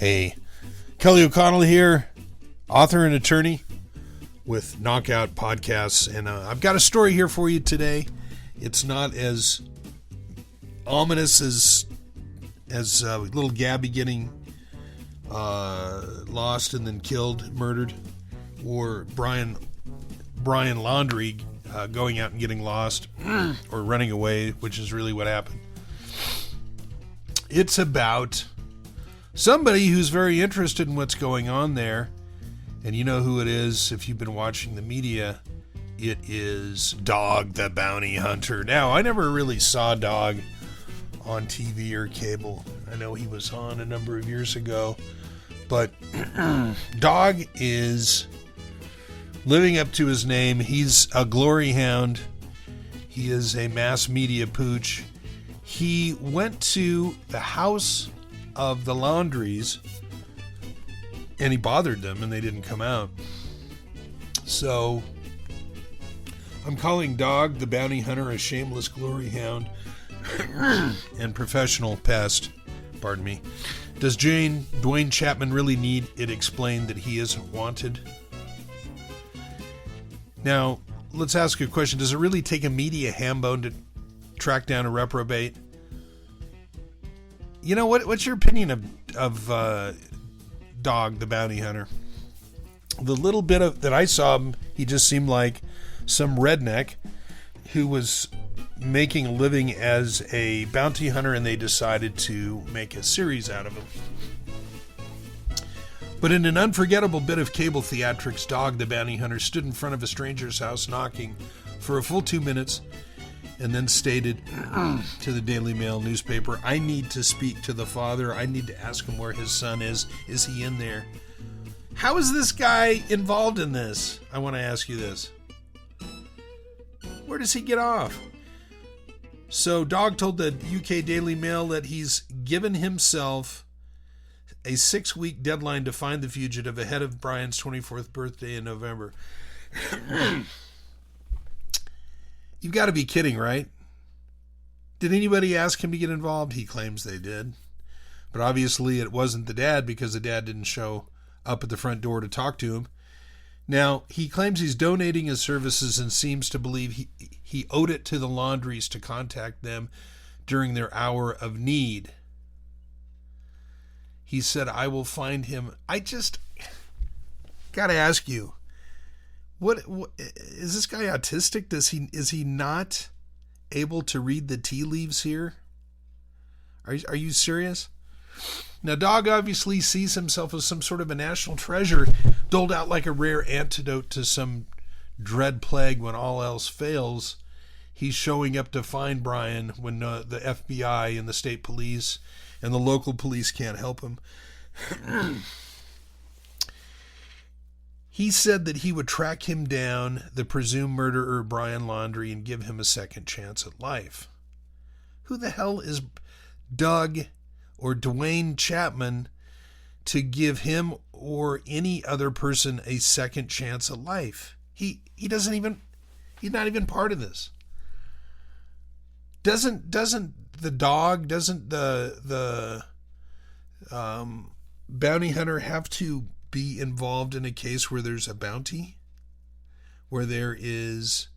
Hey, Kelly O'Connell here, author and attorney with Knockout Podcasts, and I've got a story here for you today. It's not as ominous as little Gabby getting lost and then killed, murdered, or Brian Laundrie going out and getting lost or running away, which is really what happened. It's about somebody who's very interested in what's going on there, and you know who it is if you've been watching the media. It is Dog the Bounty Hunter. Now, I never really saw Dog on TV or cable. I know he was on a number of years ago, but Dog is living up to his name. He's a glory hound. He is a mass media pooch. He went to the house of the Laundries and he bothered them and they didn't come out. So I'm calling Dog the Bounty Hunter a shameless glory hound and professional pest. Pardon me. Does Duane Chapman really need it explained that he isn't wanted? Now, let's ask you a question. Does it really take a media hambone to track down a reprobate? You know, what's your opinion of Dog the Bounty Hunter? The little bit that I saw him, he just seemed like some redneck who was making a living as a bounty hunter, and they decided to make a series out of him. But in an unforgettable bit of cable theatrics, Dog the Bounty Hunter stood in front of a stranger's house knocking for a full 2 minutes and then stated to the Daily Mail newspaper, "I need to speak to the father. I need to ask him where his son is. Is he in there?" How is this guy involved in this? I want to ask you this. Where does he get off? So Dog told the UK Daily Mail that he's given himself a 6-week deadline to find the fugitive ahead of Brian's 24th birthday in November. You've got to be kidding, right? Did anybody ask him to get involved? He claims they did. But obviously it wasn't the dad, because the dad didn't show up at the front door to talk to him. Now, he claims he's donating his services and seems to believe he owed it to the Laundries to contact them during their hour of need. He said, "I will find him." I just got to ask you, what is this guy autistic? Is he not able to read the tea leaves here? Are you serious? Now, Dog obviously sees himself as some sort of a national treasure, doled out like a rare antidote to some dread plague when all else fails. He's showing up to find Brian when the FBI and the state police and the local police can't help him. He said that he would track him down, the presumed murderer Brian Laundrie, and give him a second chance at life. Who the hell is Doug or Duane Chapman to give him or any other person a second chance at life? He's not even part of this. Doesn't the bounty hunter have to be involved in a case where there's a bounty, where there is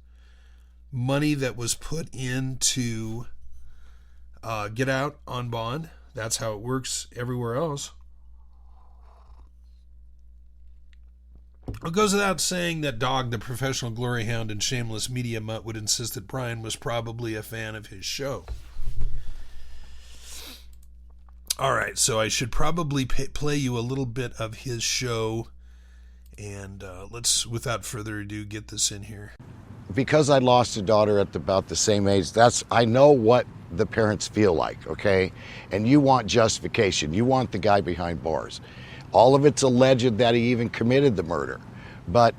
money that was put in to get out on bond? That's how it works everywhere else. It goes without saying that Dog, the professional glory hound and shameless media mutt, would insist that Brian was probably a fan of his show. All right, so I should probably play you a little bit of his show, and let's, without further ado, get this in here. Because I lost a daughter at about the same age, I know what the parents feel like, okay? And you want justification. You want the guy behind bars. All of it's alleged that he even committed the murder, but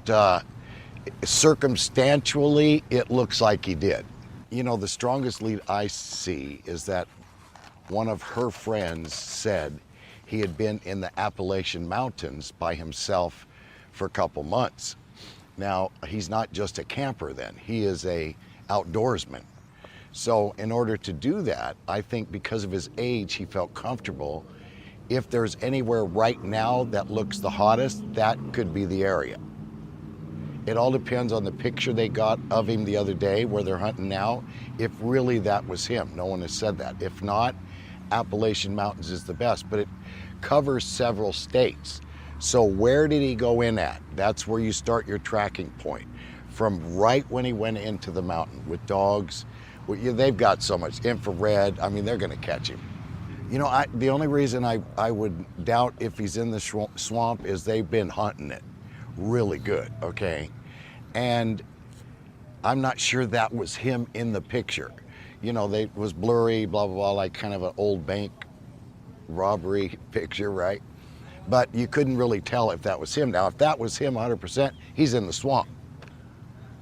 circumstantially, it looks like he did. You know, the strongest lead I see is that one of her friends said he had been in the Appalachian Mountains by himself for a couple months. Now, he's not just a camper then, he is a outdoorsman. So in order to do that, I think because of his age, he felt comfortable If there's anywhere right now that looks the hottest, that could be the area. It all depends on the picture they got of him the other day where they're hunting now, if really that was him. No one has said that. If not, Appalachian Mountains is the best, but it covers several states. So where did he go in at? That's where you start your tracking point. From right when he went into the mountain with dogs. They've got so much infrared. I mean, they're gonna catch him. You know, the only reason I would doubt if he's in the swamp is they've been hunting it really good, okay? And I'm not sure that was him in the picture. You know, it was blurry, blah, blah, blah, like kind of an old bank robbery picture, right? But you couldn't really tell if that was him. Now, if that was him 100%, he's in the swamp,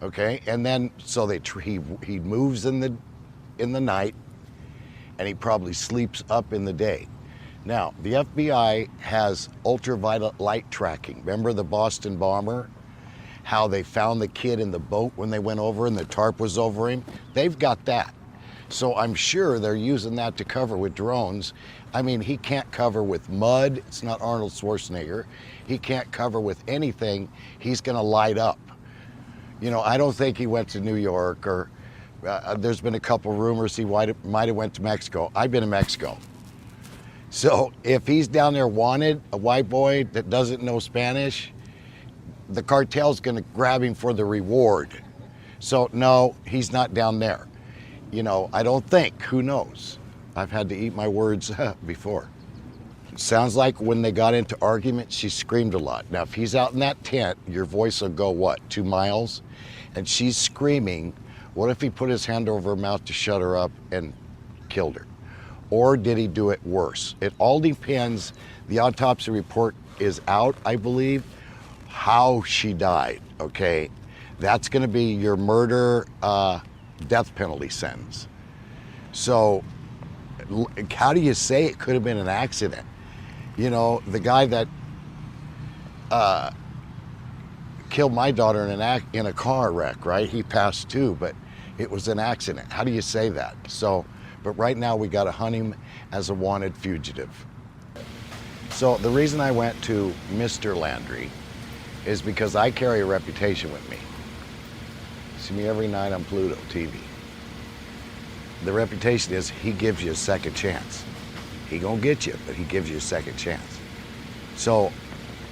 okay? And then, so he moves in the night, and he probably sleeps up in the day. Now, the FBI has ultraviolet light tracking. Remember the Boston bomber? How they found the kid in the boat when they went over and the tarp was over him? They've got that. So I'm sure they're using that to cover with drones. I mean, he can't cover with mud. It's not Arnold Schwarzenegger. He can't cover with anything. He's gonna light up. You know, I don't think he went to New York, or there's been a couple rumors he might have went to Mexico. I've been to Mexico. So if he's down there wanted, a white boy that doesn't know Spanish, the cartel's gonna grab him for the reward. So no, he's not down there. You know, I don't think, who knows? I've had to eat my words before. Sounds like when they got into arguments, she screamed a lot. Now, if he's out in that tent, your voice will go, what, 2 miles? And she's screaming. What if he put his hand over her mouth to shut her up and killed her? Or did he do it worse? It all depends. The autopsy report is out, I believe, how she died, okay? That's gonna be your murder death penalty sentence. So how do you say it could have been an accident? You know, the guy that killed my daughter in a car wreck, right? He passed too, but it was an accident. How do you say that? So, but right now we got to hunt him as a wanted fugitive. So the reason I went to Mr. Laundrie is because I carry a reputation with me. See me every night on Pluto TV. The reputation is he gives you a second chance. He gonna get you, but he gives you a second chance. So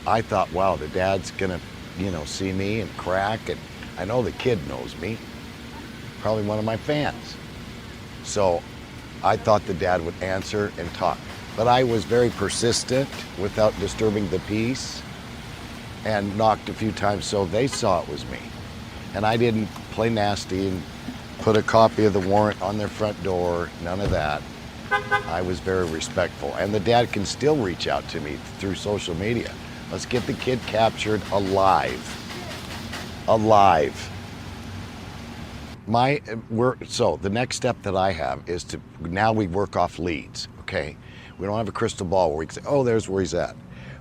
I thought, wow, the dad's gonna, you know, see me and crack, and I know the kid knows me, probably one of my fans. So I thought the dad would answer and talk. But I was very persistent without disturbing the peace and knocked a few times so they saw it was me. And I didn't play nasty and put a copy of the warrant on their front door, none of that. I was very respectful. And the dad can still reach out to me through social media. Let's get the kid captured alive. Alive. So the next step that I have is to, now we work off leads, okay? We don't have a crystal ball where we can say, oh, there's where he's at.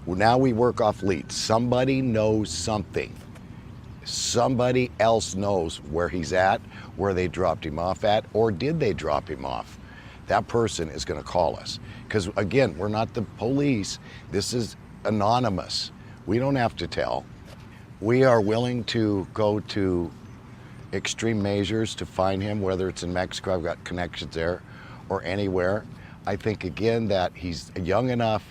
Well, now we work off leads. Somebody knows something. Somebody else knows where he's at, where they dropped him off at, or did they drop him off? That person is gonna call us. Because again, we're not the police. This is anonymous. We don't have to tell. We are willing to go to extreme measures to find him, whether it's in Mexico, I've got connections there, or anywhere. I think again that he's young enough,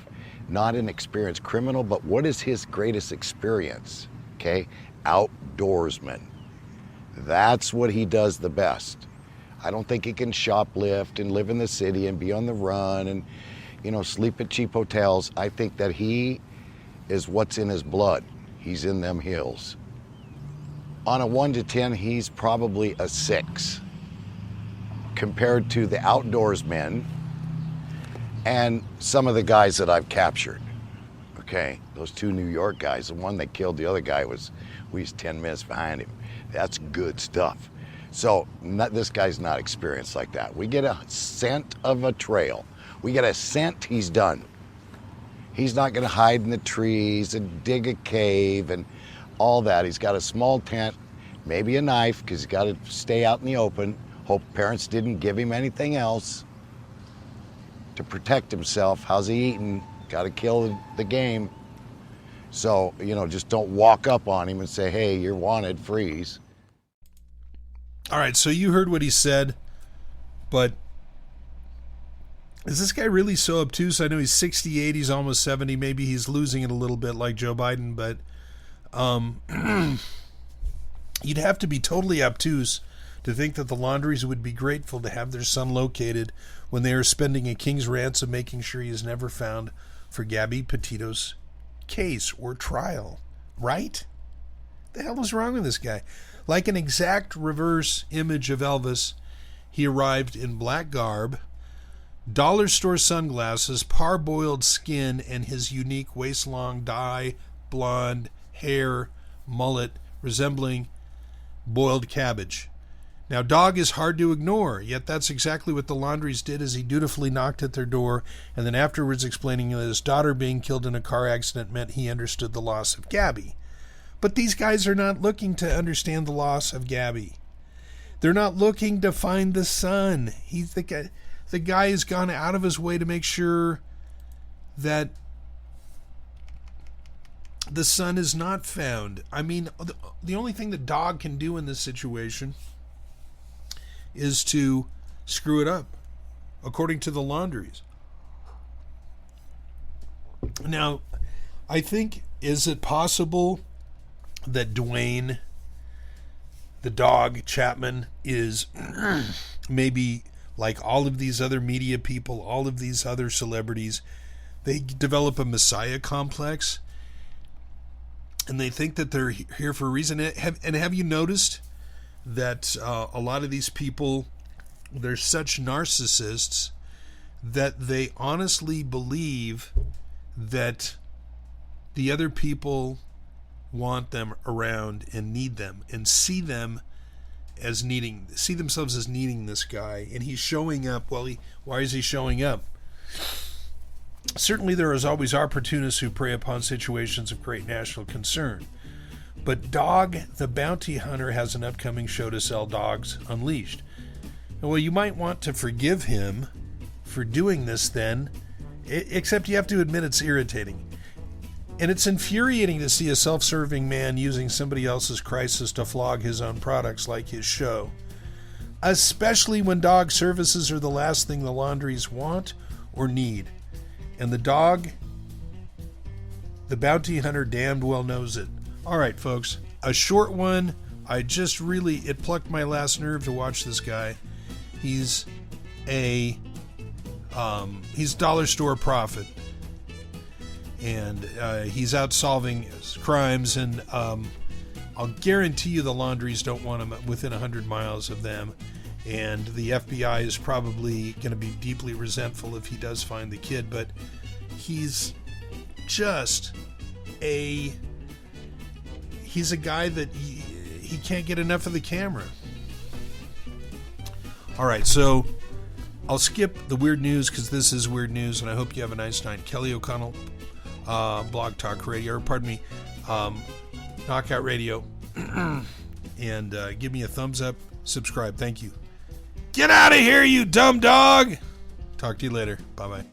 not an experienced criminal, but what is his greatest experience? Okay, outdoorsman. That's what he does the best. I don't think he can shoplift and live in the city and be on the run and, you know, sleep at cheap hotels. I think that he is what's in his blood. He's in them hills. On a 1 to 10, he's probably a 6 compared to the outdoorsmen and some of the guys that I've captured. Okay, those 2 New York guys, the one that killed the other guy we was 10 minutes behind him. That's good stuff. So this guy's not experienced like that. We get a scent of a trail. We get a scent, he's done. He's not gonna hide in the trees and dig a cave and all that. He's got a small tent, maybe a knife, because he's got to stay out in the open. Hope parents didn't give him anything else to protect himself. How's he eating? Got to kill the game. So, just don't walk up on him and say, hey, you're wanted, freeze. All right, so you heard what he said, but is this guy really so obtuse? I know he's 68, he's almost 70. Maybe he's losing it a little bit like Joe Biden, but you'd have to be totally obtuse to think that the Laundries would be grateful to have their son located when they are spending a king's ransom making sure he is never found for Gabby Petito's case or trial. Right? The hell is wrong with this guy? Like an exact reverse image of Elvis, he arrived in black garb, dollar store sunglasses, parboiled skin, and his unique waist-long dye, blonde hair, mullet, resembling boiled cabbage. Now, dog is hard to ignore, yet that's exactly what the Laundries did as he dutifully knocked at their door, and then afterwards explaining that his daughter being killed in a car accident meant he understood the loss of Gabby. But these guys are not looking to understand the loss of Gabby. They're not looking to find the son. He's the guy. The guy has gone out of his way to make sure that the son is not found. I mean, the only thing the dog can do in this situation is to screw it up, according to the Laundries. Now, I think, is it possible that Duane, the dog, Chapman, is maybe like all of these other media people, all of these other celebrities, they develop a messiah complex, and they think that they're here for a reason. And have you noticed that a lot of these people, they're such narcissists that they honestly believe that the other people want them around and need them and see themselves as needing this guy, and he's showing up. Well, why is he showing up? Certainly there is always opportunists who prey upon situations of great national concern. But Dog, the Bounty Hunter, has an upcoming show to sell Dogs Unleashed. Well, you might want to forgive him for doing this then, except you have to admit it's irritating. And it's infuriating to see a self-serving man using somebody else's crisis to flog his own products like his show. Especially when dog services are the last thing the Laundries want or need. And the dog, the Bounty Hunter, damned well knows it. All right, folks, a short one. It plucked my last nerve to watch this guy. He's dollar store prophet. And he's out solving crimes, and I'll guarantee you the Laundries don't want him within 100 miles of them, and the FBI is probably going to be deeply resentful if he does find the kid, but he's a guy that he can't get enough of the camera. All right, so I'll skip the weird news because this is weird news, and I hope you have a nice night. Kelly O'Connell, Blog Talk Radio, or pardon me, Knockout Radio, and give me a thumbs up, subscribe. Thank you. Get out of here, you dumb dog. Talk to you later. Bye-bye.